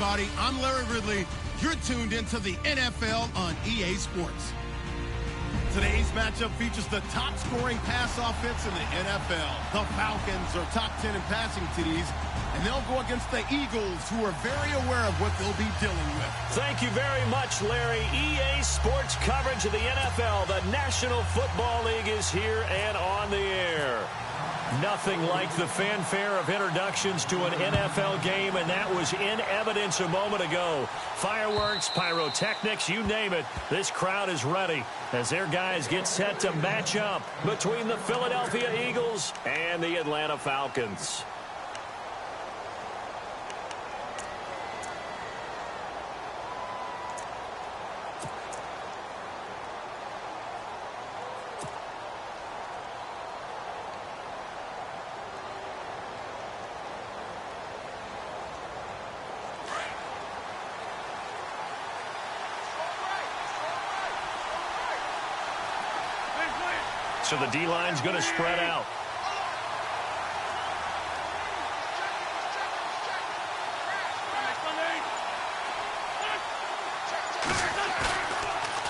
everybody. I'm Larry Ridley. You're tuned into the NFL on EA Sports. Today's matchup features the top-scoring pass offense in the NFL. The Falcons are top 10 in passing TDs, and they'll go against the Eagles, who are very aware of what they'll be dealing with. Thank you very much, Larry. EA Sports coverage of the NFL. The National Football League is here and on the air. Nothing like the fanfare of introductions to an NFL game, and that was in evidence a moment ago. Fireworks, pyrotechnics, you name it. This crowd is ready as their guys get set to match up between the Philadelphia Eagles and the Atlanta Falcons. So the D-line's going to spread out.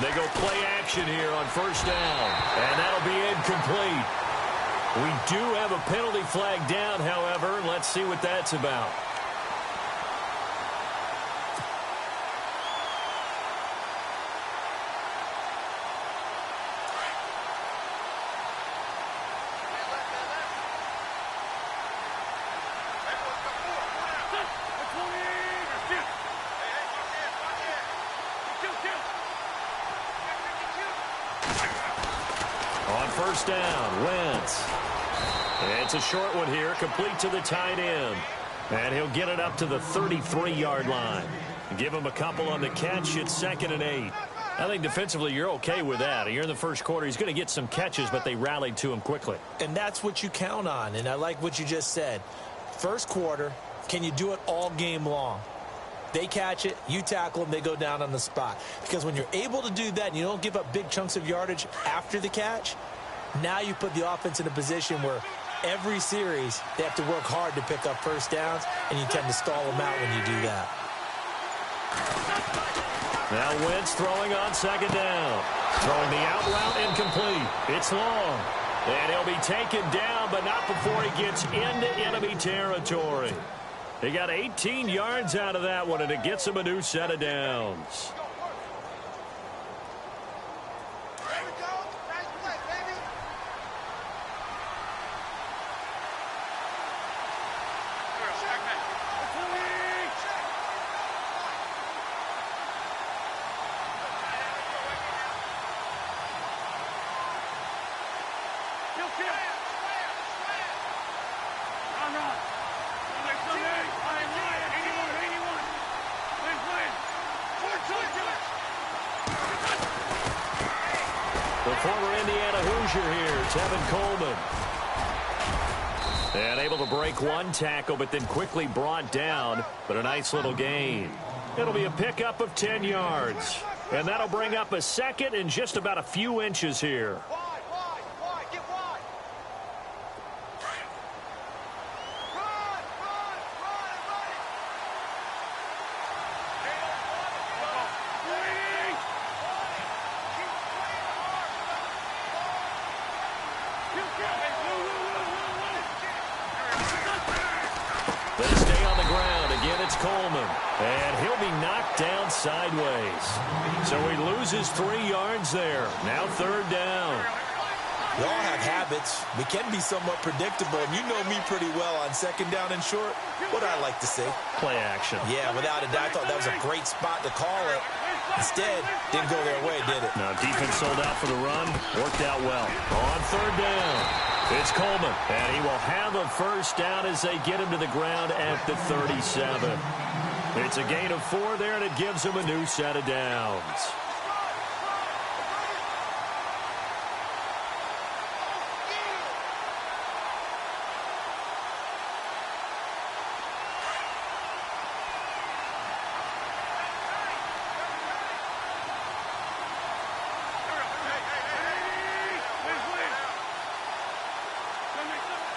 They go play action here on first down, and that'll be incomplete. We do have a penalty flag down, however, and let's see what that's about. First down, Wentz. It's a short one here, complete to the tight end. And he'll get it up to the 33-yard line. Give him a couple on the catch. It's 2nd and 8. I think defensively you're okay with that. You're in the first quarter. He's going to get some catches, but they rallied to him quickly. And that's what you count on, and I like what you just said. First quarter, can you do it all game long? They catch it, you tackle them, they go down on the spot. Because when you're able to do that and you don't give up big chunks of yardage after the catch, now you put the offense in a position where every series they have to work hard to pick up first downs, and you tend to stall them out when you do that. Now Wentz throwing on 2nd down. Throwing the out route incomplete. It's long. And he'll be taken down, but not before he gets into enemy territory. He got 18 yards out of that one, and it gets him a new set of downs. The former Indiana Hoosier here, Tevin Coleman. And able to break one tackle, but then quickly brought down. But a nice little gain. It'll be a pickup of 10 yards. And that'll bring up a 2nd and just about a few inches here. They stay on the ground. Again, it's Coleman. And he'll be knocked down sideways. So he loses 3 yards there. Now 3rd down. We all have habits. We can be somewhat predictable, and you know me pretty well on 2nd down and short. What I like to say? Play action. Yeah, without a doubt. I thought that was a great spot to call it. Instead, didn't go their way, did it? Now, defense sold out for the run. Worked out well. On 3rd down, it's Coleman. And he will have a first down as they get him to the ground at the 37. It's a gain of 4 there, and it gives him a new set of downs.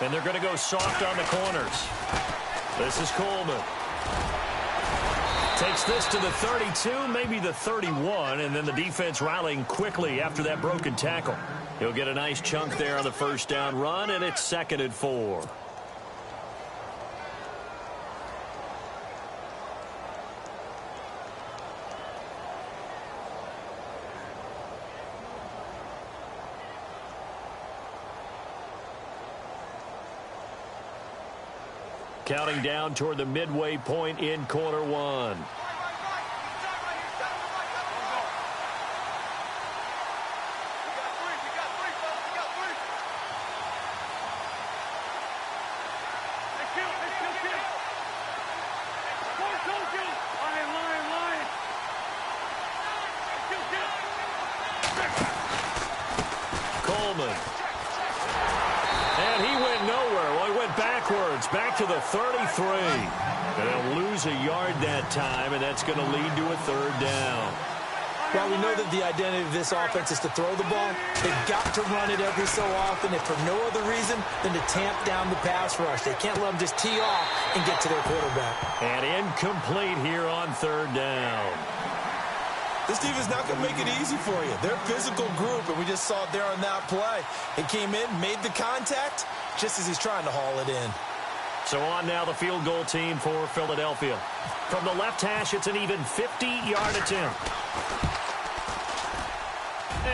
And they're going to go soft on the corners. This is Coleman. Takes this to the 32, maybe the 31, and then the defense rallying quickly after that broken tackle. He'll get a nice chunk there on the first down run, and it's 2nd and 4. Counting down toward the midway point in quarter one. Coleman. And he went nowhere. Well, he went backwards, back to the 33. And they'll lose a yard that time, and that's going to lead to a 3rd down. Well, we know that the identity of this offense is to throw the ball. They've got to run it every so often, if for no other reason than to tamp down the pass rush. They can't let them just tee off and get to their quarterback. And incomplete here on 3rd down. This team is not going to make it easy for you. They're a physical group, and we just saw it there on that play. It came in, made the contact, just as he's trying to haul it in. So on now the field goal team for Philadelphia. From the left hash, it's an even 50-yard attempt.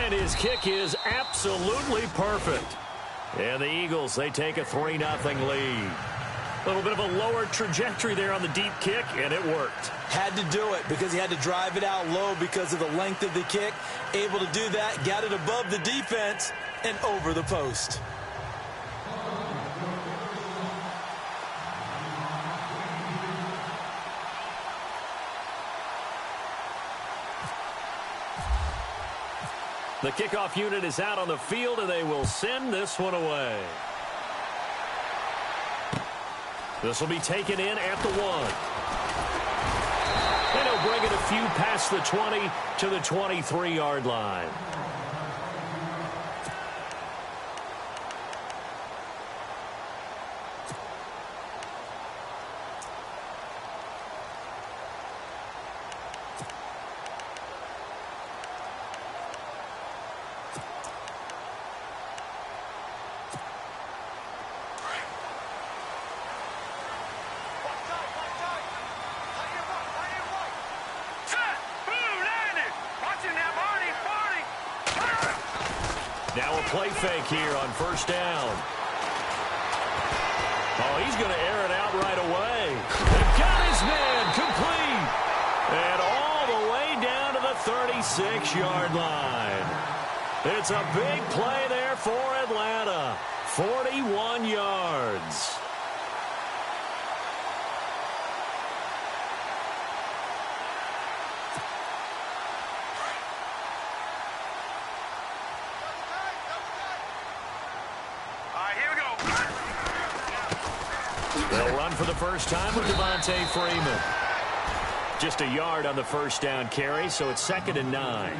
And his kick is absolutely perfect. And the Eagles, they take a 3-0 lead. A little bit of a lower trajectory there on the deep kick, and it worked. Had to do it because he had to drive it out low because of the length of the kick. Able to do that, got it above the defense and over the post. The kickoff unit is out on the field, and they will send this one away. This will be taken in at the 1. And he'll bring it a few past the 20 to the 23-yard line. Now a play fake here on 1st down. Oh, he's going to air it out right away. They've got his man complete. And all the way down to the 36-yard line. It's a big play there for Atlanta. 41 yards. They'll run for the first time with Devontae Freeman. Just a yard on the first down carry, so it's 2nd and 9.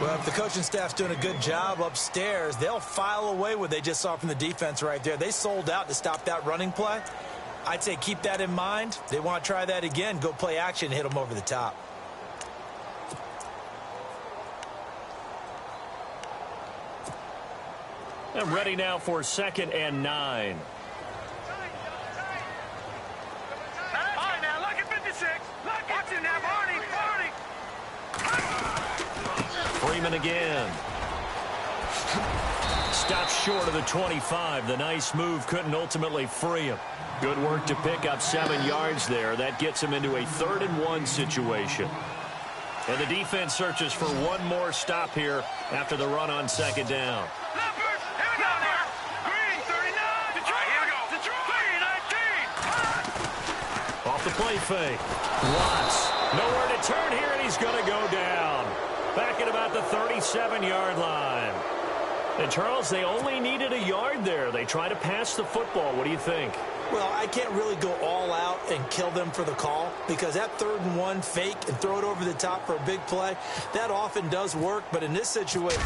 Well, if the coaching staff's doing a good job upstairs, they'll file away what they just saw from the defense right there. They sold out to stop that running play. I'd say keep that in mind. They want to try that again. Go play action and hit them over the top. I'm ready now for 2nd and 9. Freeman again. Stops short of the 25. The nice move couldn't ultimately free him. Good work to pick up 7 yards there. That gets him into a 3rd and 1 situation. And the defense searches for one more stop here after the run on 2nd down. Off the play fake. Watts. Nowhere to turn here, and he's going to go down. Back at about the 37-yard line. And, Charles, they only needed a yard there. They try to pass the football. What do you think? Well, I can't really go all out and kill them for the call because that 3rd and 1 fake and throw it over the top for a big play, that often does work. But in this situation...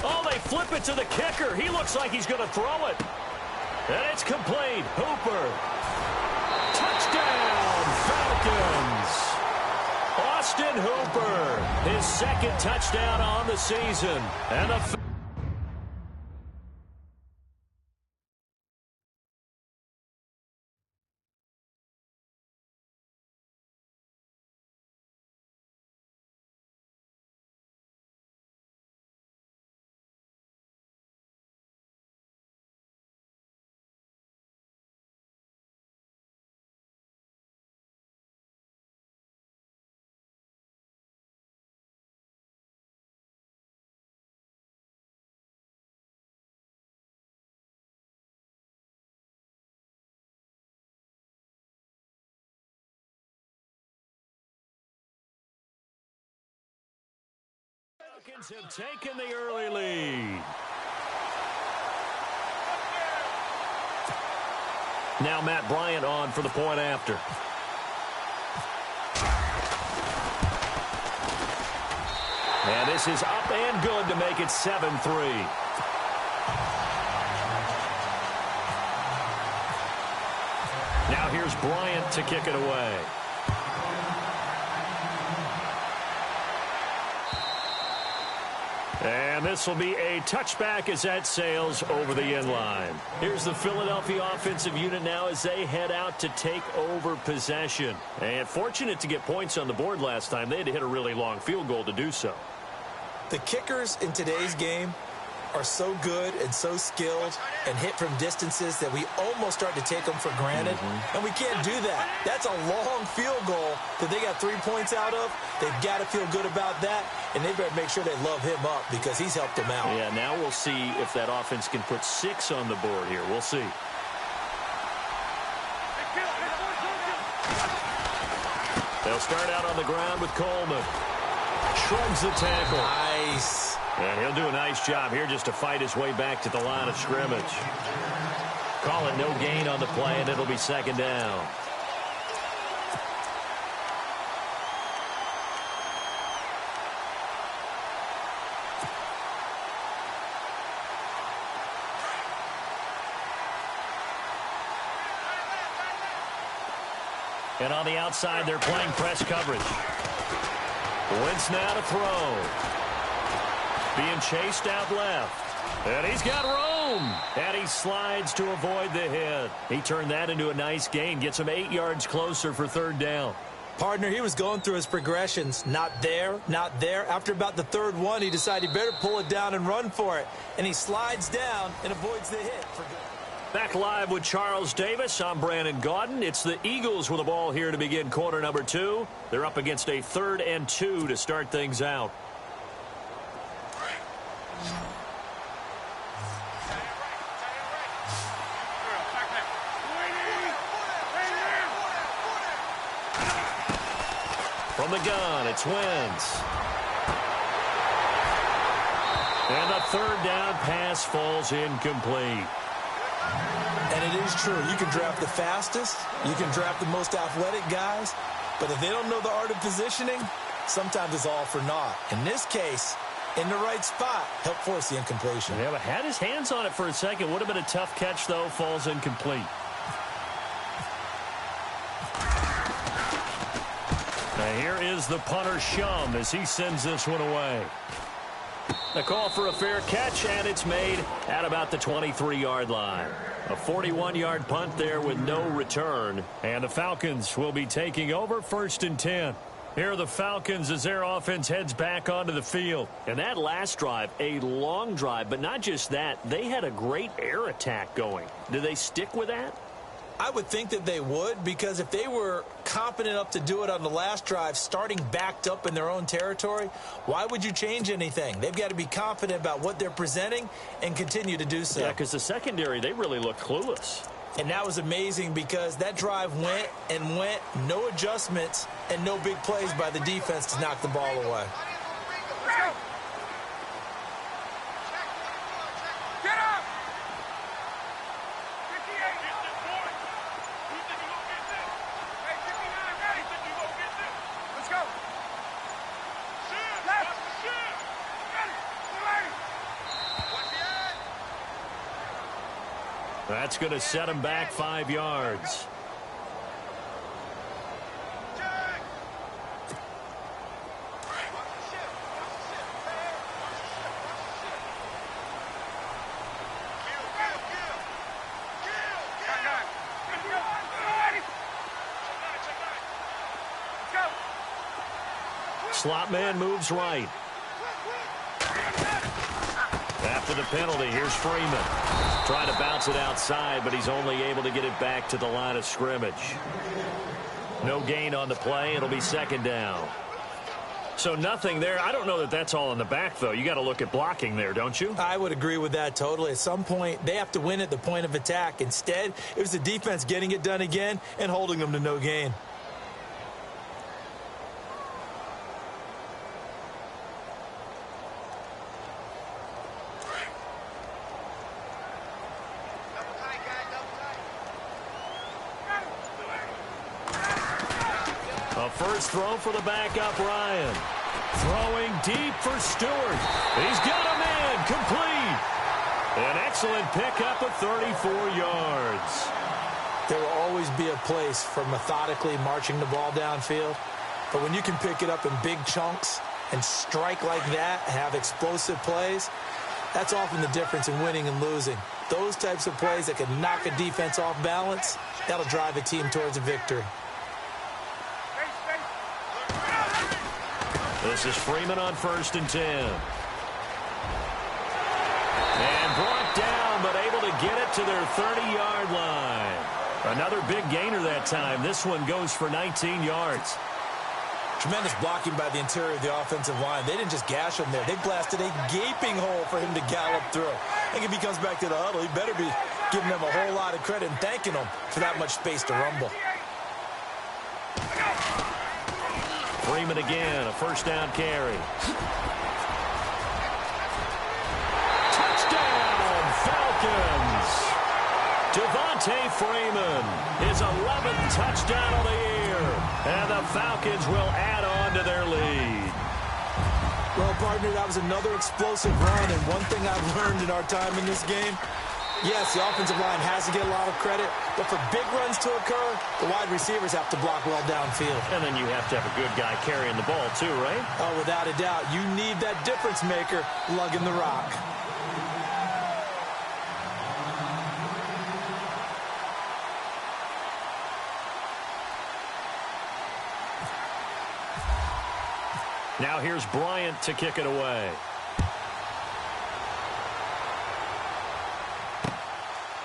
Oh, they flip it to the kicker. He looks like he's going to throw it. And it's complete. Hooper. Touchdown, Falcons. Austin Hooper, his second touchdown on the season. And the Falcons have taken the early lead. Now Matt Bryant on for the point after. And this is up and good to make it 7-3. Now here's Bryant to kick it away. And this will be a touchback as that sails over the end line. Here's the Philadelphia offensive unit now as they head out to take over possession. And fortunate to get points on the board last time. They had to hit a really long field goal to do so. The kickers in today's game are so good and so skilled and hit from distances that we almost start to take them for granted. And we can't do that. That's a long field goal that they got 3 points out of. They've got to feel good about that, and they better make sure they love him up because he's helped them out. Yeah, now we'll see if that offense can put 6 on the board here. We'll see. They'll start out on the ground with Coleman. Shrugs the tackle. Nice. And he'll do a nice job here just to fight his way back to the line of scrimmage. Call it no gain on the play, and it'll be second down. And on the outside, they're playing press coverage. Wentz now to throw. Being chased out left. And he's got room. And he slides to avoid the hit. He turned that into a nice gain. Gets him 8 yards closer for third down. Partner, he was going through his progressions. Not there, not there. After about the third one, he decided he better pull it down and run for it. And he slides down and avoids the hit. Back live with Charles Davis. I'm Brandon Gaudin. It's the Eagles with the ball here to begin quarter number 2. They're up against a 3rd and 2 to start things out. From the gun, it's Wentz. And the third down pass falls incomplete. And it is true. You can draft the fastest. You can draft the most athletic guys. But if they don't know the art of positioning, sometimes it's all for naught. In this case, in the right spot, help force the incompletion. Yeah, but had his hands on it for a second. Would have been a tough catch, though. Falls incomplete. Now here is the punter, Shum, as he sends this one away. The call for a fair catch, and it's made at about the 23-yard line. A 41-yard punt there with no return. And the Falcons will be taking over 1st and 10. Here are the Falcons as their offense heads back onto the field. And that last drive, a long drive, but not just that. They had a great air attack going. Do they stick with that? I would think that they would, because if they were competent enough to do it on the last drive, starting backed up in their own territory, why would you change anything? They've got to be confident about what they're presenting and continue to do so. Yeah, because the secondary, they really looked clueless. And that was amazing because that drive went and went, no adjustments and no big plays by the defense to knock the ball away. That's going to set him back 5 yards. slot man moves right. After the penalty, here's Freeman. Trying to bounce it outside, but he's only able to get it back to the line of scrimmage. No gain on the play. It'll be second down. So nothing there. I don't know that that's all in the back, though. You got to look at blocking there, don't you? I would agree with that totally. At some point, they have to win at the point of attack. Instead, it was the defense getting it done again and holding them to no gain. A first throw for the backup, Ryan. Throwing deep for Stewart. He's got a man complete. An excellent pickup of 34 yards. There will always be a place for methodically marching the ball downfield. But when you can pick it up in big chunks and strike like that, have explosive plays, that's often the difference in winning and losing. Those types of plays that can knock a defense off balance, that'll drive a team towards a victory. This is Freeman on 1st and 10. And brought down, but able to get it to their 30-yard line. Another big gainer that time. This one goes for 19 yards. Tremendous blocking by the interior of the offensive line. They didn't just gash him there. They blasted a gaping hole for him to gallop through. I think if he comes back to the huddle, he better be giving them a whole lot of credit and thanking them for that much space to rumble. Freeman again, a first down carry. Touchdown, Falcons! Devontae Freeman, his 11th touchdown of the year. And the Falcons will add on to their lead. Well, partner, that was another explosive run. And one thing I've learned in our time in this game, yes, the offensive line has to get a lot of credit, but for big runs to occur, the wide receivers have to block well downfield. And then you have to have a good guy carrying the ball too, right? Oh, without a doubt. You need that difference maker lugging the rock. Now here's Bryant to kick it away.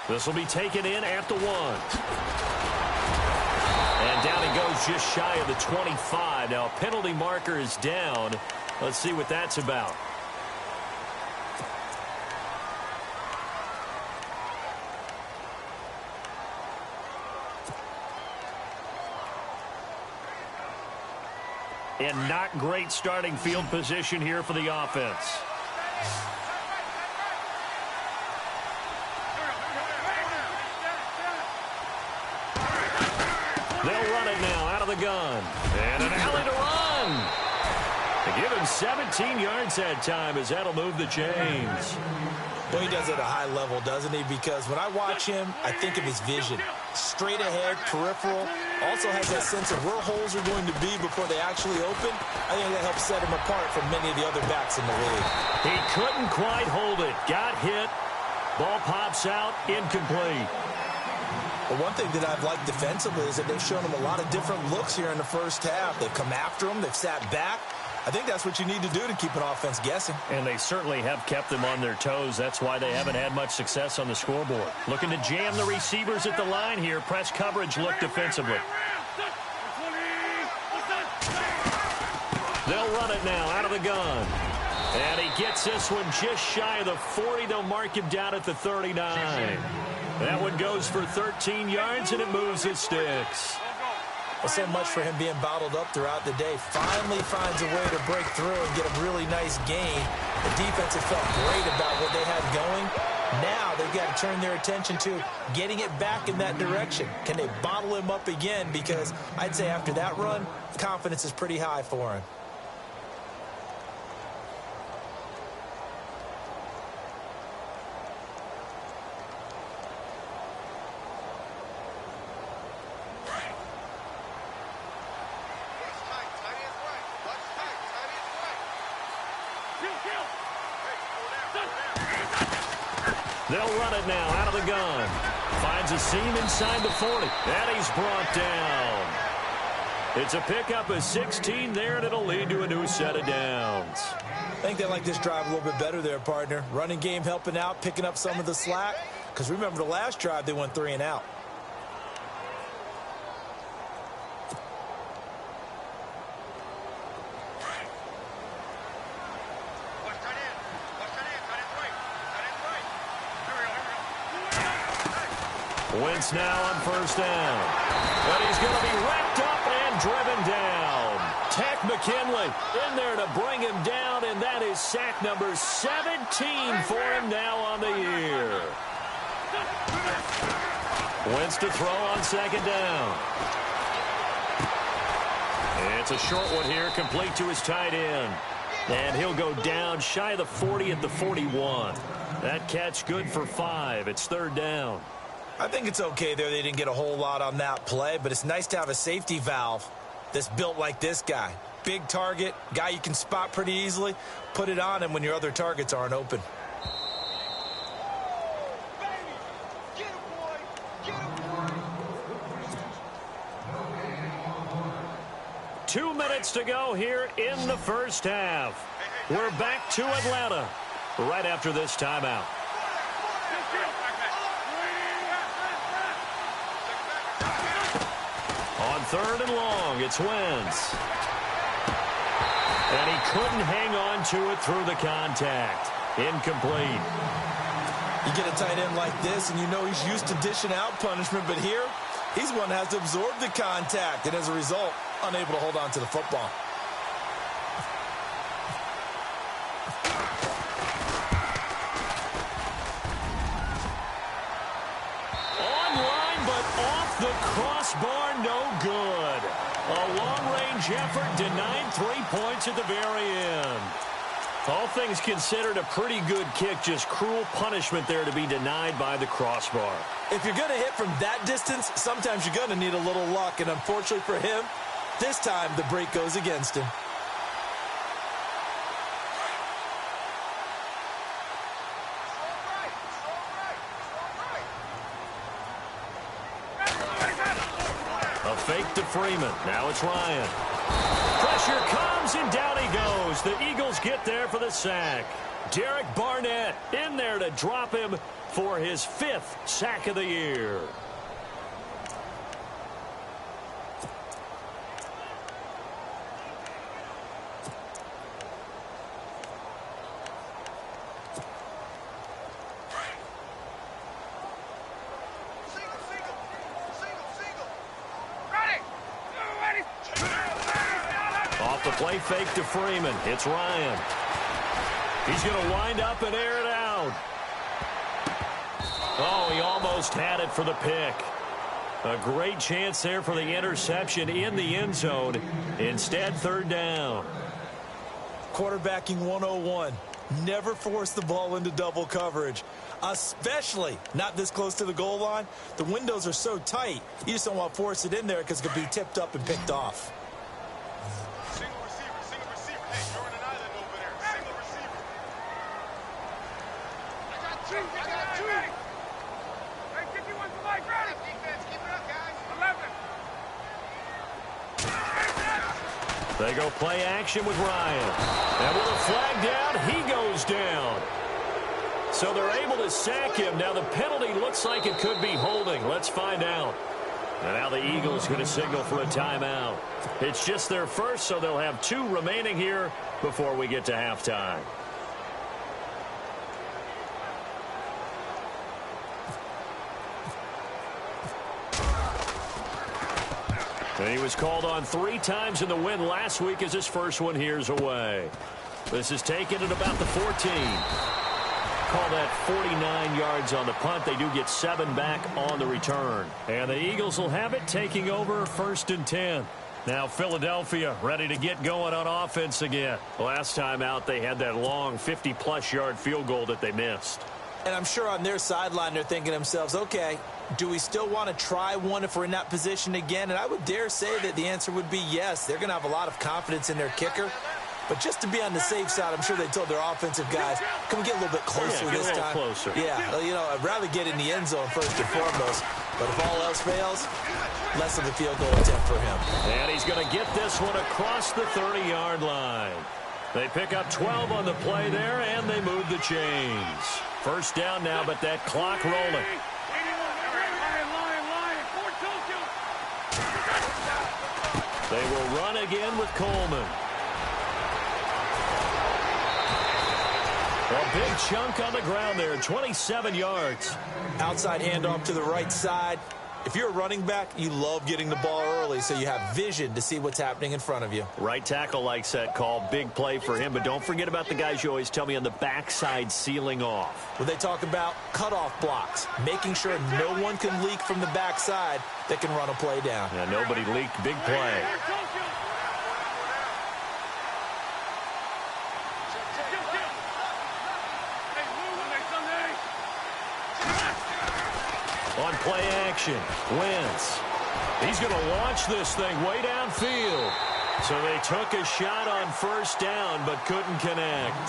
This will be taken in at the 1. And down he goes just shy of the 25. Now a penalty marker is down. Let's see what that's about. And not great starting field position here for the offense. They'll run it now out of the gun. And an alley to run. They give him 17 yards that time as that'll move the chains. Well, he does it at a high level, doesn't he? Because when I watch him, I think of his vision. Straight ahead, peripheral. Also has that sense of where holes are going to be before they actually open. I think that helps set him apart from many of the other backs in the league. He couldn't quite hold it. Got hit. Ball pops out. Incomplete. But one thing that I've liked defensively is that they've shown him a lot of different looks here in the first half. They've come after him. They've sat back. I think that's what you need to do to keep an offense guessing. And they certainly have kept them on their toes. That's why they haven't had much success on the scoreboard. Looking to jam the receivers at the line here. Press coverage look defensively. They'll run it now out of the gun. And he gets this one just shy of the 40. They'll mark him down at the 39. That one goes for 13 yards, and it moves his sticks. Well, so much for him being bottled up throughout the day. Finally finds a way to break through and get a really nice gain. The defense has felt great about what they had going. Now they've got to turn their attention to getting it back in that direction. Can they bottle him up again? Because I'd say after that run, confidence is pretty high for him. They'll run it now out of the gun. Finds a seam inside the 40. And he's brought down. It's a pickup of 16 there, and it'll lead to a new set of downs. I think they like this drive a little bit better there, partner. Running game helping out, picking up some of the slack. Because remember the last drive, they went 3 and out. Wentz now on first down. But he's going to be wrapped up and driven down. Tech McKinley in there to bring him down, and that is sack number 17 for him now on the year. Wentz to throw on second down. It's a short one here, complete to his tight end. And he'll go down shy of the 40 at the 41. That catch good for 5. It's third down. I think it's okay there. They didn't get a whole lot on that play, but it's nice to have a safety valve that's built like this guy. Big target, guy you can spot pretty easily. Put it on him when your other targets aren't open. Get him, boy. Get him, boy. 2 minutes to go here in the first half. We're back to Atlanta right after this timeout. On third and long, it's Wentz. And he couldn't hang on to it through the contact. Incomplete. You get a tight end like this, and you know he's used to dishing out punishment, but here, he's one that has to absorb the contact, and as a result, unable to hold on to the football. Online, but off the crossbar, no good. A long-range effort denied 3 points at the very end. All things considered, a pretty good kick, just cruel punishment there to be denied by the crossbar. If you're going to hit from that distance, sometimes you're going to need a little luck, and unfortunately for him, this time the break goes against him. A fake to Freeman. Now it's Ryan. Pressure comes, and down he goes. The Eagles get there for the sack. Derek Barnett in there to drop him for his 5th sack of the year. Off the play fake to Freeman. It's Ryan. He's going to wind up and air it out. Oh, he almost had it for the pick. A great chance there for the interception in the end zone. Instead, third down. Quarterbacking 101. Never force the ball into double coverage, especially not this close to the goal line. The windows are so tight, you just don't want to force it in there because it could be tipped up and picked off. Single receiver. Hey, you're in an island over there. Single receiver. I got two. Hey, 51 to Mike. Ready. Defense, keep it up, guys. 11. They go play action with Ryan. And with a flag down, he goes down. So they're able to sack him. Now the penalty looks like it could be holding. Let's find out. And now the Eagles going to signal for a timeout. It's just their first, so they'll have 2 remaining here before we get to halftime. And he was called on 3 times in the win last week as his first one here's away. This is taken at about the 14. Call that 49 yards on the punt. They do get 7 back on the return. And the Eagles will have it, taking over 1st and 10. Now Philadelphia ready to get going on offense again. Last time out, they had that long 50-plus yard field goal that they missed. And I'm sure on their sideline they're thinking to themselves, okay, do we still want to try one if we're in that position again? And I would dare say that the answer would be yes. They're going to have a lot of confidence in their kicker. But just to be on the safe side, I'm sure they told their offensive guys, can we get a little bit closer this time? Closer. Yeah, you know, I'd rather get in the end zone first and foremost. But if all else fails, less of a field goal attempt for him. And he's going to get this one across the 30-yard line. They pick up 12 on the play there, and they move the chains. First down now, but that clock rolling. They will run again with Coleman. A big chunk on the ground there, 27 yards. Outside handoff to the right side. If you're a running back, you love getting the ball early so you have vision to see what's happening in front of you. Right tackle likes that call. Big play for him, but don't forget about the guys you always tell me on the backside sealing off. When they talk about cutoff blocks, making sure no one can leak from the backside that can run a play down. Yeah, nobody leaked. Big play. On play action, Wentz. He's going to launch this thing way downfield. So they took a shot on first down, but couldn't connect.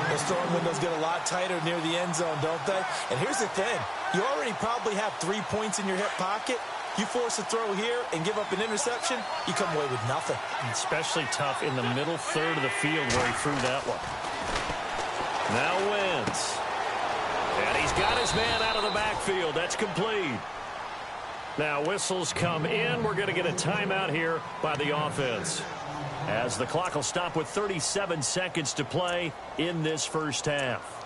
Those throwing windows get a lot tighter near the end zone, don't they? And here's the thing. You already probably have 3 points in your hip pocket. You force a throw here and give up an interception, you come away with nothing. Especially tough in the middle third of the field where he threw that one. Now Wentz. And he's got his man out of the backfield. That's complete. Now whistles come in. We're going to get a timeout here by the offense, as the clock will stop with 37 seconds to play in this first half.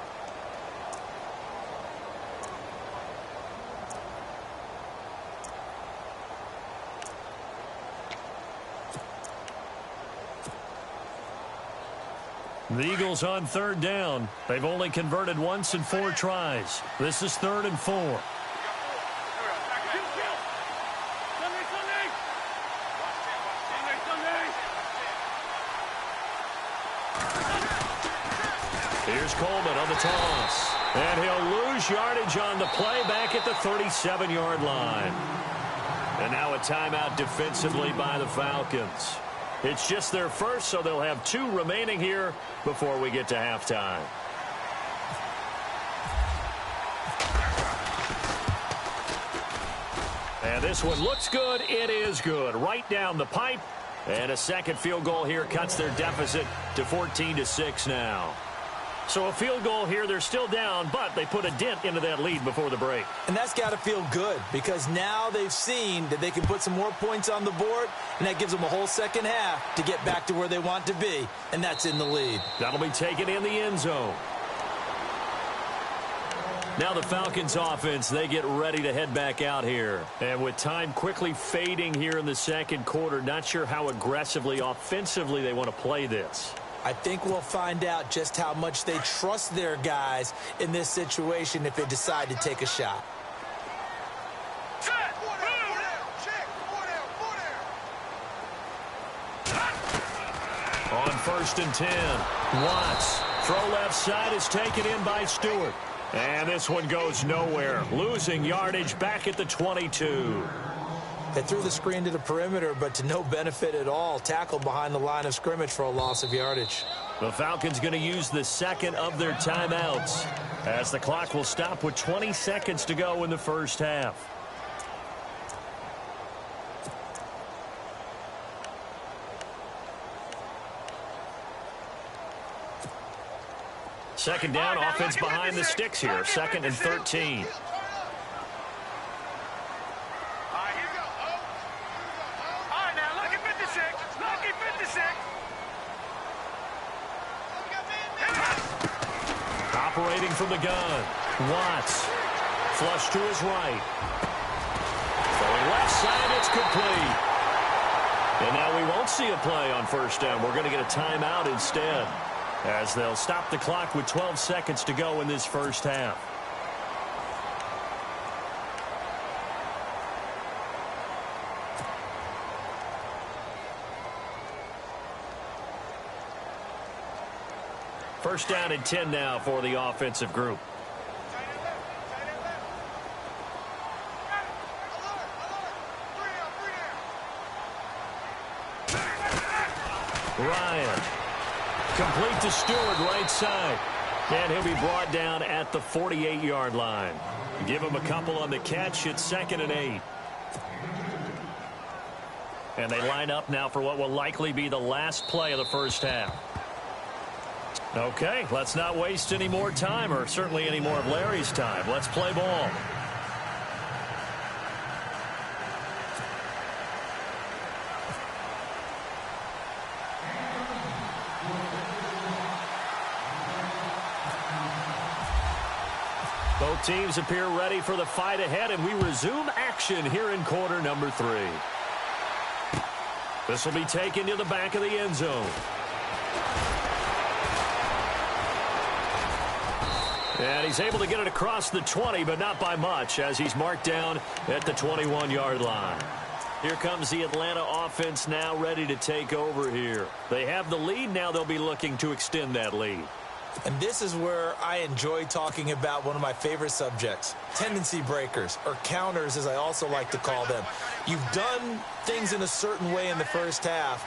The Eagles on third down. They've only converted once in 4 tries. This is 3rd and 4. Here's Coleman on the toss. And he'll lose yardage on the play back at the 37-yard line. And now a timeout defensively by the Falcons. It's just their first, so they'll have 2 remaining here before we get to halftime. And this one looks good. It is good. Right down the pipe. And a second field goal here cuts their deficit to 14-6 now. So a field goal here, they're still down, but they put a dent into that lead before the break. And that's got to feel good, because now they've seen that they can put some more points on the board, and that gives them a whole second half to get back to where they want to be, and that's in the lead. That'll be taken in the end zone. Now the Falcons offense, they get ready to head back out here. And with time quickly fading here in the second quarter, not sure how aggressively, offensively they want to play this. I think we'll find out just how much they trust their guys in this situation if they decide to take a shot. On 1st and 10, Watts. Throw left side is taken in by Stewart. And this one goes nowhere. Losing yardage back at the 22. They threw the screen to the perimeter, but to no benefit at all. Tackled behind the line of scrimmage for a loss of yardage. The Falcons going to use the second of their timeouts, as the clock will stop with 20 seconds to go in the first half. Second down, offense behind the sticks here. 2nd and 13. Operating from the gun, Watts. Flush to his right. Throwing left side, it's complete. And now we won't see a play on first down. We're going to get a timeout instead, as they'll stop the clock with 12 seconds to go in this first half. First down and 10 now for the offensive group. Ryan Complete to Stewart, right side. And he'll be brought down at the 48-yard line. Give him a couple on the catch. It's 2nd and 8. And they line up now for what will likely be the last play of the first half. Okay, let's not waste any more time, or certainly any more of Larry's time. Let's play ball. Both teams appear ready for the fight ahead, and we resume action here in quarter number 3. This will be taken to the back of the end zone. And he's able to get it across the 20, but not by much, as he's marked down at the 21-yard line. Here comes the Atlanta offense now ready to take over here. They have the lead. Now they'll be looking to extend that lead. And this is where I enjoy talking about one of my favorite subjects, tendency breakers, or counters as I also like to call them. You've done things in a certain way in the first half,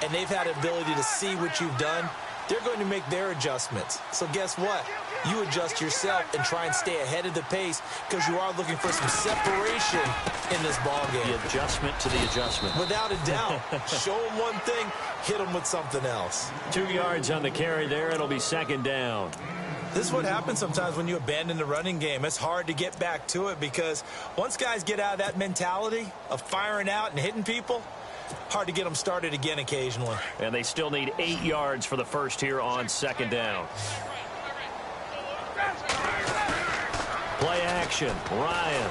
and they've had the ability to see what you've done. They're going to make their adjustments. So guess what? You adjust yourself and try and stay ahead of the pace because you are looking for some separation in this ball game. The adjustment to the adjustment. Without a doubt. Show them one thing, hit them with something else. 2 yards on the carry there. It'll be 2nd down. This is what happens sometimes when you abandon the running game. It's hard to get back to it because once guys get out of that mentality of firing out and hitting people, hard to get them started again occasionally. And they still need 8 yards for the first here on 2nd down. Play action. Ryan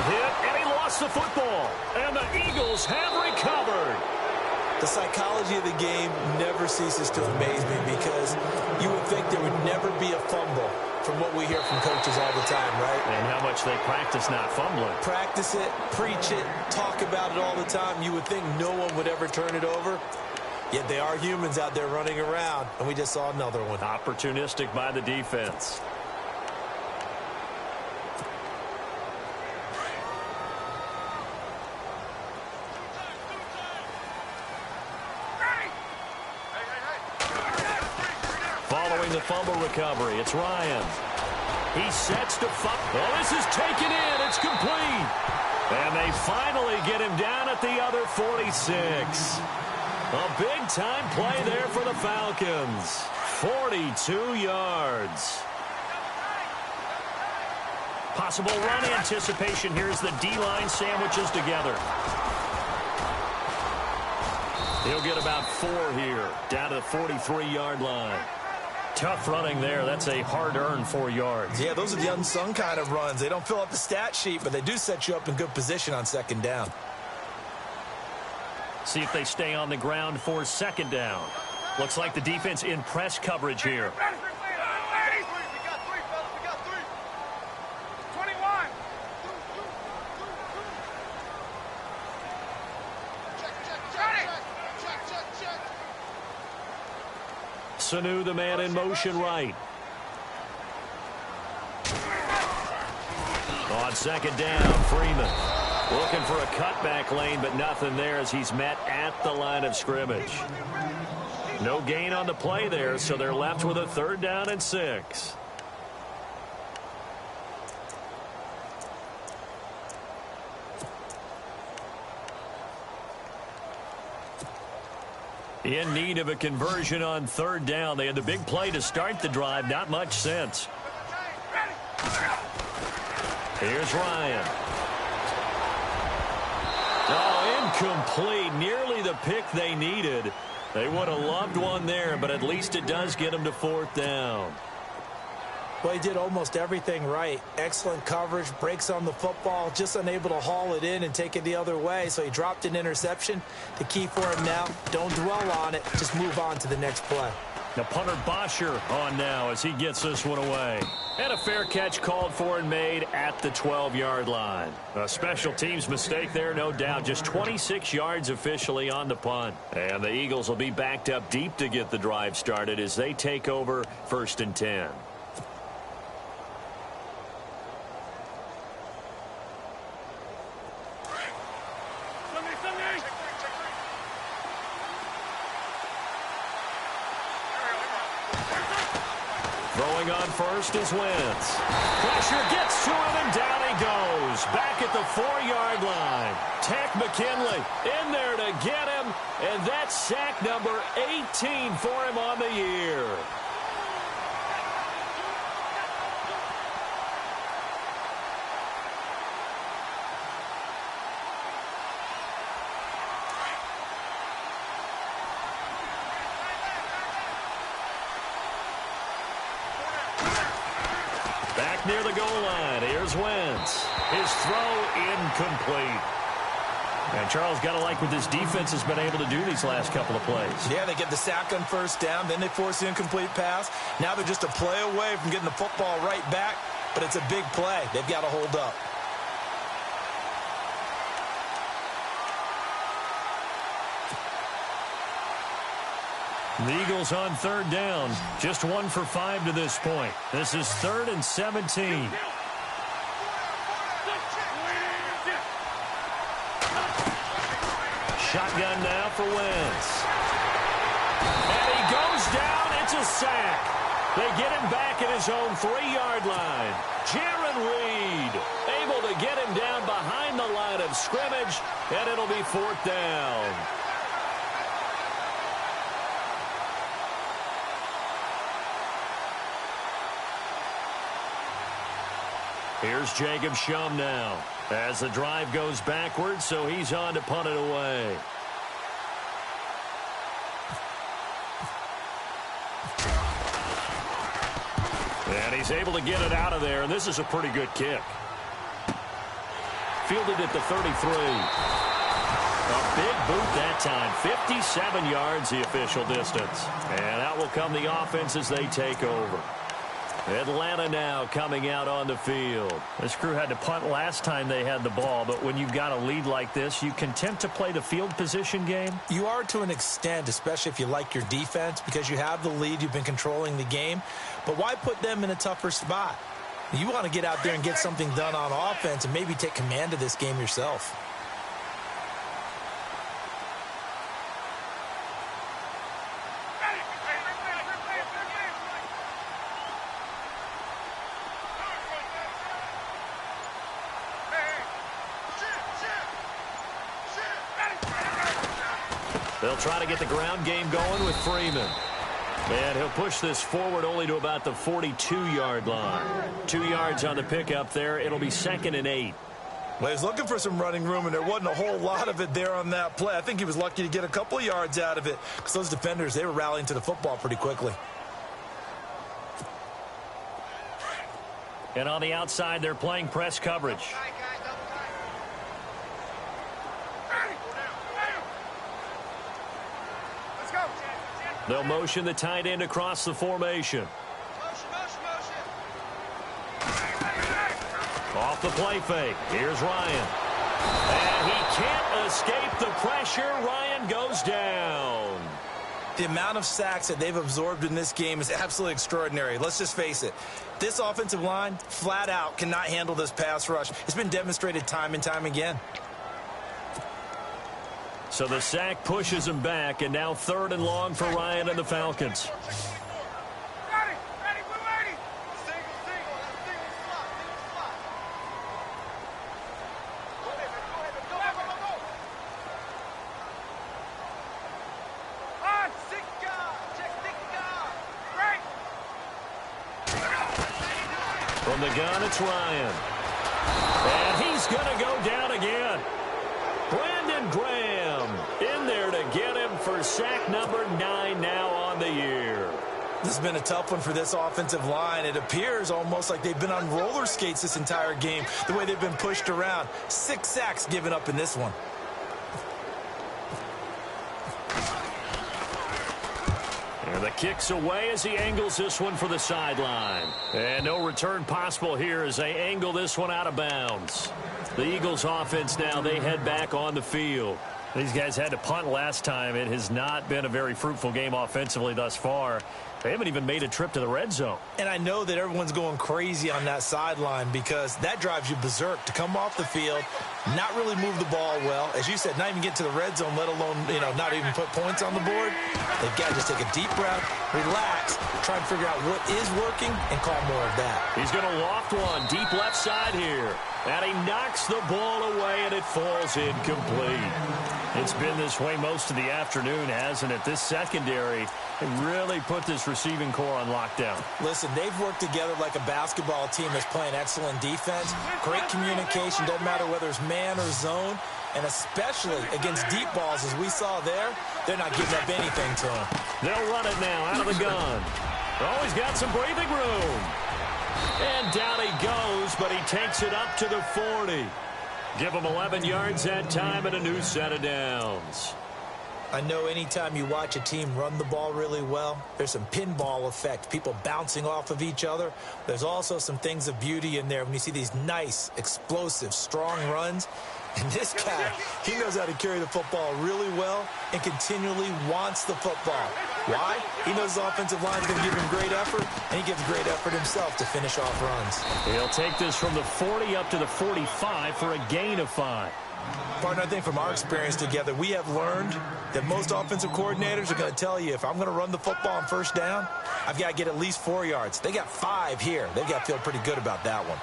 hit, and he lost the football. And the Eagles have recovered. The psychology of the game never ceases to amaze me because you would think there would never be a fumble from what we hear from coaches all the time, right? And how much they practice not fumbling. Practice it, preach it, talk about it all the time. You would think no one would ever turn it over. Yet they are humans out there running around, and we just saw another one. Opportunistic by the defense. Following the fumble recovery, it's Ryan. He sets to fumble. Oh, this is taken in. It's complete. And they finally get him down at the other 46. A big-time play there for the Falcons. 42 yards. Possible run anticipation. Here's the D-line sandwiches together. He'll get about 4 here, down to the 43-yard line. Tough running there. That's a hard-earned 4 yards. Yeah, those are the unsung kind of runs. They don't fill up the stat sheet, but they do set you up in good position on 2nd down. See if they stay on the ground for 2nd down. Looks like the defense in press coverage here. We got 3, fellas. We got 3. 21. Check. Sanu, the man in motion right. On 2nd down, Freeman. Looking for a cutback lane, but nothing there as he's met at the line of scrimmage. No gain on the play there, so they're left with a 3rd down and 6. In need of a conversion on 3rd down. They had the big play to start the drive. Not much sense. Here's Ryan. Oh, incomplete. Nearly the pick they needed. They would have loved one there, but at least it does get them to 4th down. Well, he did almost everything right. Excellent coverage, breaks on the football, just unable to haul it in and take it the other way, so he dropped an interception. The key for him now, don't dwell on it, just move on to the next play. Now punter Bosher on now as he gets this one away. And a fair catch called for and made at the 12-yard line. A special teams mistake there, no doubt. Just 26 yards officially on the punt. And the Eagles will be backed up deep to get the drive started as they take over 1st and 10. Throwing on first is Wentz. Pressure gets to him, and down he goes. Back at the 4-yard line. Tech McKinley in there to get him, and that's sack number 18 for him on the year. Back near the goal line, here's Wentz. His throw incomplete. And Charles, got to like what this defense has been able to do these last couple of plays. Yeah, they get the sack on first down, then they force the incomplete pass. Now they're just a play away from getting the football right back, but it's a big play. They've got to hold up. The Eagles on third down. Just 1 for 5 to this point. This is 3rd and 17. Shotgun now for Wentz. And he goes down. It's a sack. They get him back at his own 3-yard line. Jaron Reed able to get him down behind the line of scrimmage, and it'll be 4th down. Here's Jacob Shum now as the drive goes backwards, so he's on to punt it away. And he's able to get it out of there, and this is a pretty good kick. Fielded at the 33. A big boot that time. 57 yards the official distance. And out will come the offense as they take over. Atlanta now coming out on the field. This crew had to punt last time they had the ball, but when you've got a lead like this, you content to play the field position game? You are to an extent, especially if you like your defense, because you have the lead, you've been controlling the game. But why put them in a tougher spot? You want to get out there and get something done on offense and maybe take command of this game yourself. They'll try to get the ground game going with Freeman. And he'll push this forward only to about the 42-yard line. 2 yards on the pickup there. It'll be 2nd and 8. Well, he's looking for some running room, and there wasn't a whole lot of it there on that play. I think he was lucky to get a couple of yards out of it because those defenders, they were rallying to the football pretty quickly. And on the outside, they're playing press coverage. They'll motion the tight end across the formation. Off the play fake. Here's Ryan. And he can't escape the pressure. Ryan goes down. The amount of sacks that they've absorbed in this game is absolutely extraordinary. Let's just face it. This offensive line, flat out, cannot handle this pass rush. It's been demonstrated time and time again. So the sack pushes him back, and now 3rd and long for Ryan and the Falcons. From the gun, it's Ryan. And he's going to go down again. Brandon Graham in there to get him for sack number 9 now on the year. This has been a tough one for this offensive line. It appears almost like they've been on roller skates this entire game, the way they've been pushed around. 6 sacks given up in this one. And the kick's away as he angles this one for the sideline. And no return possible here as they angle this one out of bounds. The Eagles offense now, they head back on the field. These guys had to punt last time. It has not been a very fruitful game offensively thus far. They haven't even made a trip to the red zone. And I know that everyone's going crazy on that sideline because that drives you berserk to come off the field, not really move the ball well. As you said, not even get to the red zone, let alone, not even put points on the board. They've got to just take a deep breath, relax, try and figure out what is working, and call more of that. He's going to loft one deep left side here. And he knocks the ball away, and it falls incomplete. It's been this way most of the afternoon, hasn't it? This secondary really put this receiving core on lockdown. Listen, they've worked together like a basketball team that's playing excellent defense. Great communication, doesn't matter whether it's man or zone. And especially against deep balls, as we saw there, they're not giving up anything to them. They'll run it now out of the gun. Oh, he's got some breathing room. And down he goes, but he takes it up to the 40. Give him 11 yards that time and a new set of downs. I know anytime you watch a team run the ball really well, there's some pinball effect, people bouncing off of each other. There's also some things of beauty in there when you see these nice, explosive, strong runs. And this guy, he knows how to carry the football really well and continually wants the football. Why? He knows the offensive line is going to give him great effort, and he gives great effort himself to finish off runs. He'll take this from the 40 up to the 45 for a gain of 5. Partner, I think from our experience together, we have learned that most offensive coordinators are going to tell you, if I'm going to run the football on first down, I've got to get at least 4 yards. They got 5 here. They've got to feel pretty good about that one.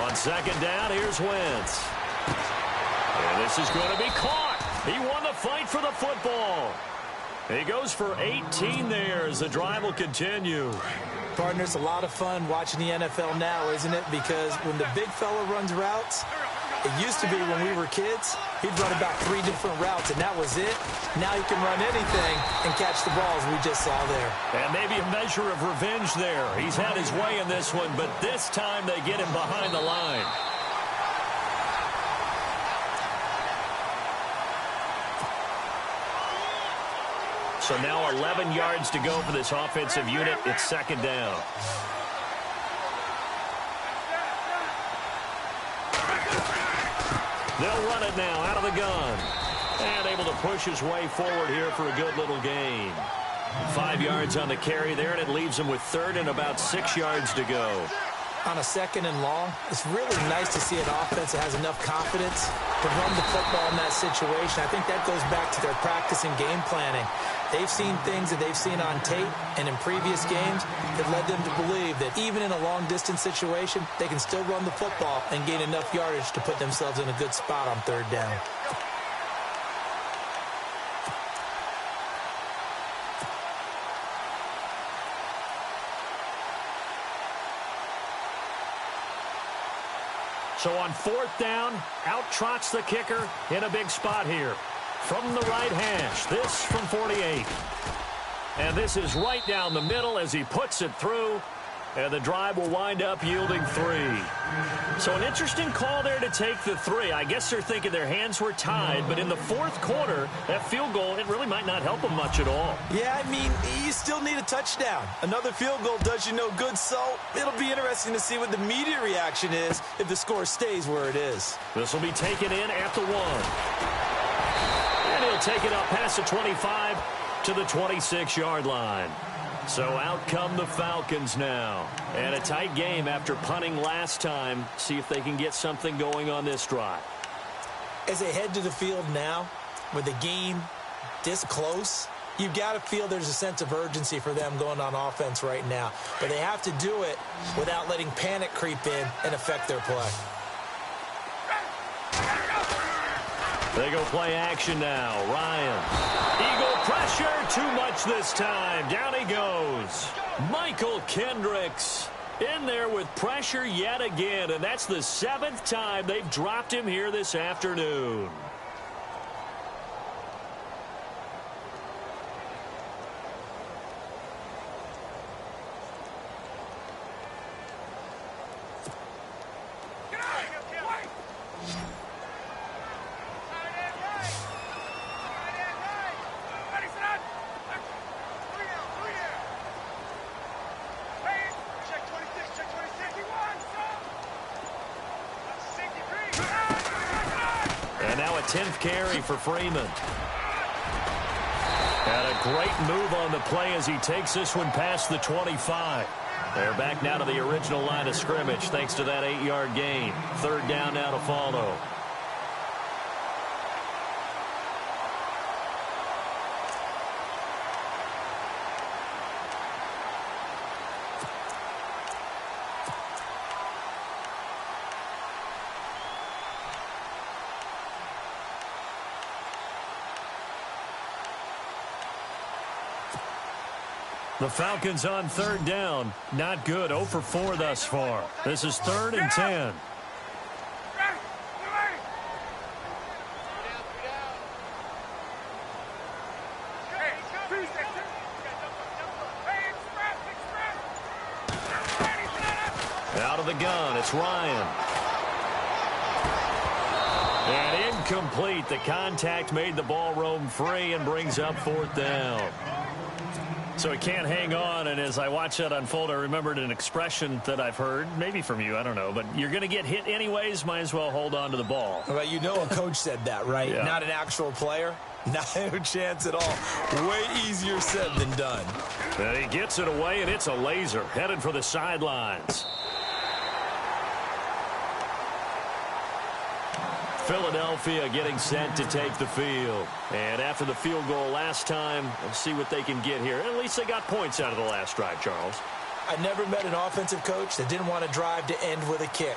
On second down, here's Wentz. And this is going to be caught. He won the fight for the football. He goes for 18 there as the drive will continue. Partner, it's a lot of fun watching the NFL now, isn't it? Because when the big fella runs routes, it used to be when we were kids, he'd run about 3 different routes, and that was it. Now he can run anything and catch the balls we just saw there. And maybe a measure of revenge there. He's had his way in this one, but this time they get him behind the line. So now 11 yards to go for this offensive unit. It's second down. They'll run it now out of the gun. And able to push his way forward here for a good little gain. 5 yards on the carry there, and it leaves him with third and about 6 yards to go. On a second and long, it's really nice to see an offense that has enough confidence to run the football in that situation. I think that goes back to their practice and game planning. They've seen things that they've seen on tape and in previous games that led them to believe that even in a long-distance situation, they can still run the football and gain enough yardage to put themselves in a good spot on third down. So on fourth down, out trots the kicker in a big spot here. From the right hash, this from 48. And this is right down the middle as he puts it through. And the drive will wind up yielding 3. So an interesting call there to take the 3. I guess they're thinking their hands were tied, but in the fourth quarter, that field goal, it really might not help them much at all. Yeah, I mean, you still need a touchdown. Another field goal does you no good, so it'll be interesting to see what the media reaction is if the score stays where it is. This will be taken in at the 1. And he'll take it up past the 25 to the 26-yard line. So out come the Falcons now. And a tight game after punting last time. See if they can get something going on this drive. As they head to the field now, with the game this close, you've got to feel there's a sense of urgency for them going on offense right now. But they have to do it without letting panic creep in and affect their play. They go play action now. Ryan. Eagle pressure. Too much this time. Down he goes. Michael Kendricks in there with pressure yet again. And that's the 7th time they've dropped him here this afternoon. And now a 10th carry for Freeman. And a great move on the play as he takes this one past the 25. They're back now to the original line of scrimmage thanks to that 8-yard gain. Third down now to follow. The Falcons on third down. Not good. 0 for 4 thus far. This is 3rd and 10. Out of the gun, it's Ryan. And incomplete. The contact made the ball roam free and brings up 4th down. So he can't hang on, and as I watch that unfold, I remembered an expression that I've heard, maybe from you, I don't know, but you're going to get hit anyways, might as well hold on to the ball. Well, you know a coach said that, right? Yeah. Not an actual player. No chance at all. Way easier said than done. And he gets it away, and it's a laser, headed for the sidelines. Philadelphia getting set to take the field. And after the field goal last time, let's see what they can get here. At least they got points out of the last drive, Charles. I never met an offensive coach that didn't want to drive to end with a kick.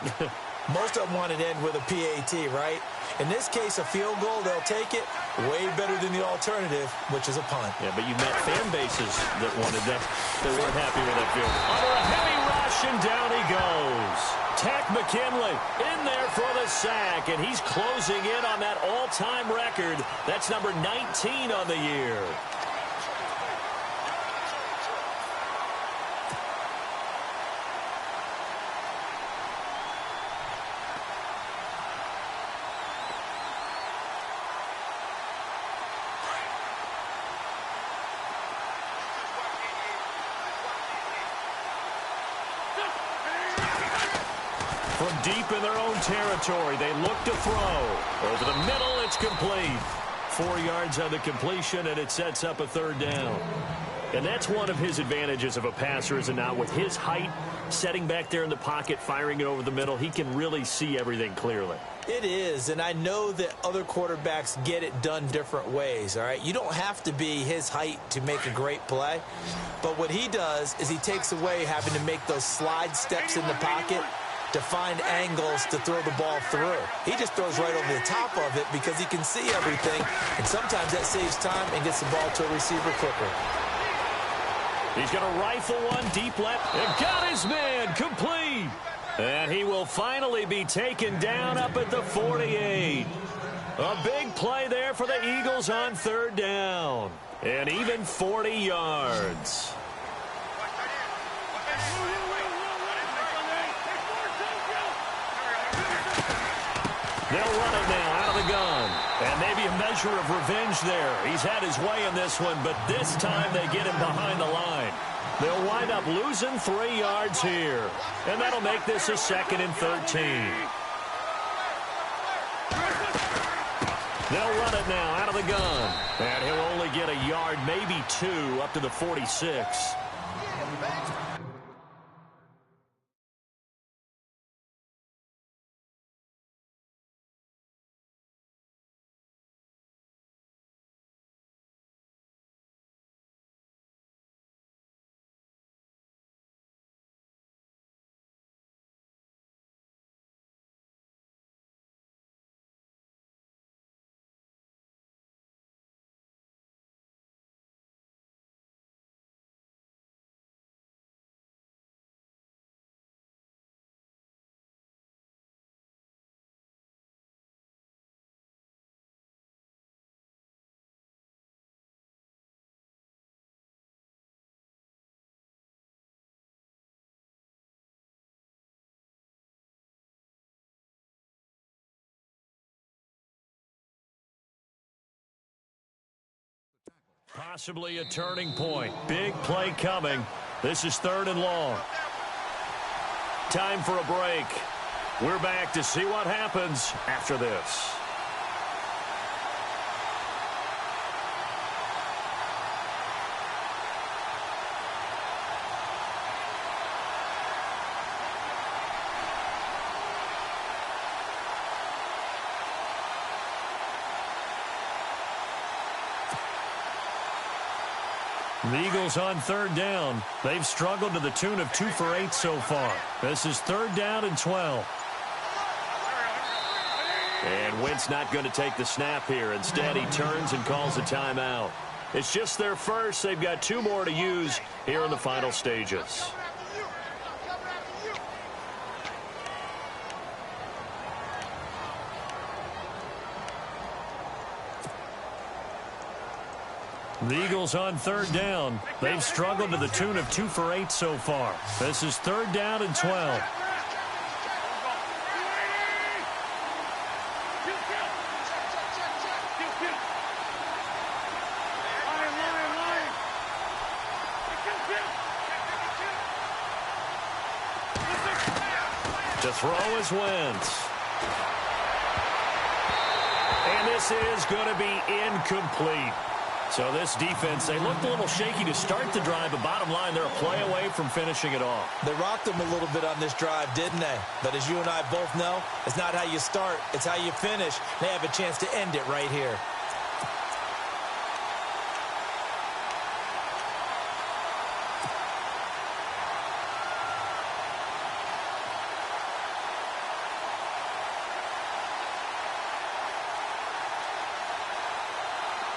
Most of them wanted to end with a PAT, right? In this case, a field goal, they'll take it. Way better than the alternative, which is a punt. Yeah, but you met fan bases that wanted that. They weren't happy with that field. Under a heavy rush, and down he goes. Tech McKinley in there for the sack, and he's closing in on that all-time record. That's number 19 on the year. From deep in their own territory, they look to throw. Over the middle, it's complete. 4 yards on the completion, and it sets up a 3rd down. And that's one of his advantages of a passer, is it not? With his height, setting back there in the pocket, firing it over the middle, he can really see everything clearly. It is, and I know that other quarterbacks get it done different ways, all right? You don't have to be his height to make a great play, but what he does is he takes away having to make those slide steps in the pocket to find angles to throw the ball through. He just throws right over the top of it because he can see everything, and sometimes that saves time and gets the ball to a receiver quicker. He's going to rifle one deep left and got his man complete. And he will finally be taken down up at the 48. A big play there for the Eagles on 3rd down. And even 40 yards. They'll run it now out of the gun. And maybe a measure of revenge there. He's had his way in this one, but this time they get him behind the line. They'll wind up losing 3 yards here. And that'll make this a 2nd and 13. They'll run it now out of the gun. And he'll only get a yard, maybe 2, up to the 46. Possibly a turning point. Big play coming. This is 3rd and long. Time for a break. We're back to see what happens after this. The Eagles on third down. They've struggled to the tune of 2 for 8 so far. This is 3rd down and 12. And Wentz not going to take the snap here. Instead, he turns and calls a timeout. It's just their first. They've got 2 more to use here in the final stages. The Eagles on 3rd down. They've struggled to the tune of 2 for 8 so far. This is 3rd down and 12. To throw is Wentz. And this is going to be incomplete. So this defense, they looked a little shaky to start the drive, but bottom line, they're a play away from finishing it off. They rocked them a little bit on this drive, didn't they? But as you and I both know, it's not how you start, it's how you finish. They have a chance to end it right here.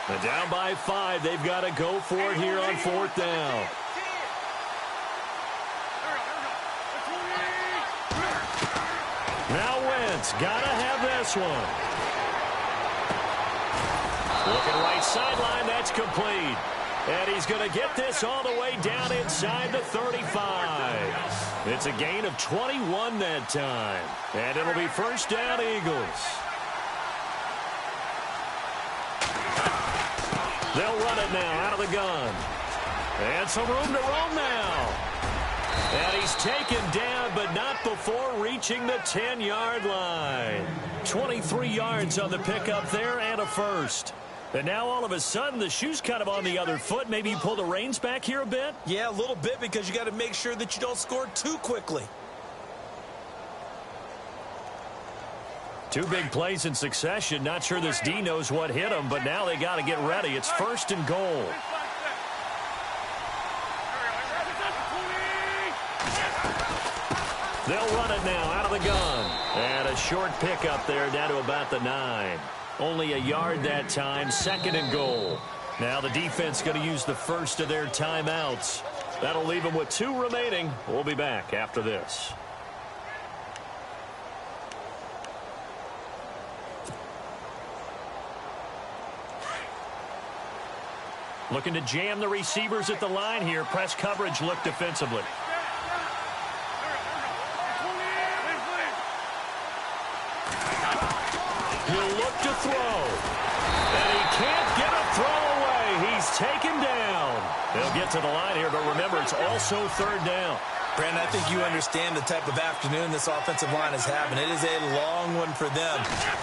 They're down by 5. They've got to go for it here on 4th down. Now Wentz got to have this one. Looking right sideline, that's complete. And he's going to get this all the way down inside the 35. It's a gain of 21 that time. And it'll be 1st down Eagles. They'll run it now out of the gun. And some room to roam now. And he's taken down, but not before reaching the 10-yard line. 23 yards on the pickup there and a first. And now all of a sudden the shoe's kind of on the other foot. Maybe you pull the reins back here a bit? Yeah, a little bit, because you got to make sure that you don't score too quickly. 2 big plays in succession. Not sure this D knows what hit him, but now they got to get ready. It's 1st and goal. They'll run it now out of the gun. And a short pickup there down to about the 9. Only a yard that time. 2nd and goal. Now the defense going to use the first of their timeouts. That'll leave them with 2 remaining. We'll be back after this. Looking to jam the receivers at the line here. Press coverage look defensively. He'll look to throw. And he can't get a throw away. He's taken down. They'll get to the line here, but remember, it's also 3rd down. Brandon, I think you understand the type of afternoon this offensive line is having. It is a long one for them.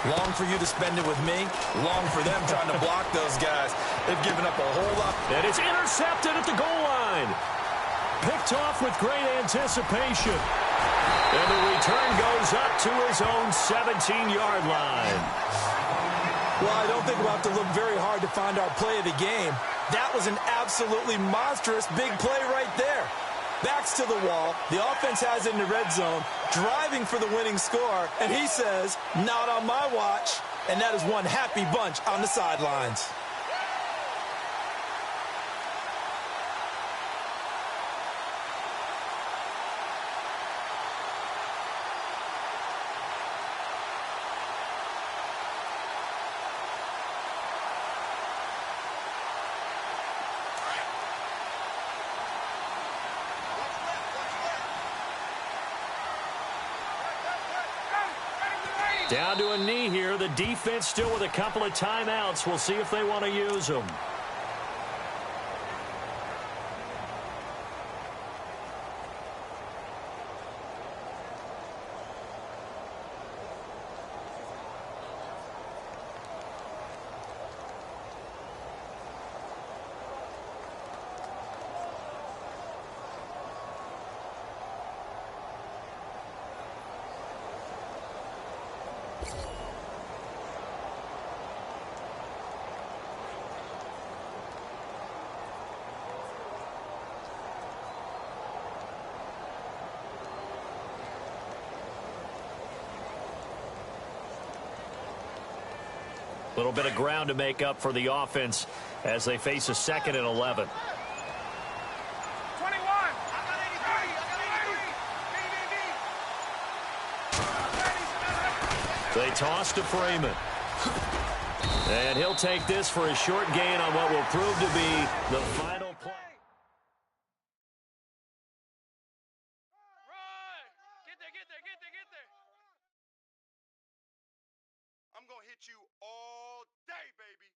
Long for you to spend it with me. Long for them trying to block those guys. They've given up a whole lot. And it's intercepted at the goal line. Picked off with great anticipation. And the return goes up to his own 17-yard line. Well, I don't think we'll have to look very hard to find our play of the game. That was an absolutely monstrous big play right there. Backs to the wall. The offense has it in the red zone, driving for the winning score. And he says, not on my watch. And that is one happy bunch on the sidelines. Down to a knee here. The defense still with a couple of timeouts. We'll see if they want to use them. little bit of ground to make up for the offense as they face a 2nd and 11. 21. I got 83. They toss to Freeman. And he'll take this for a short gain on what will prove to be the final play. Run! Get there. I'm going to hit you all day, baby.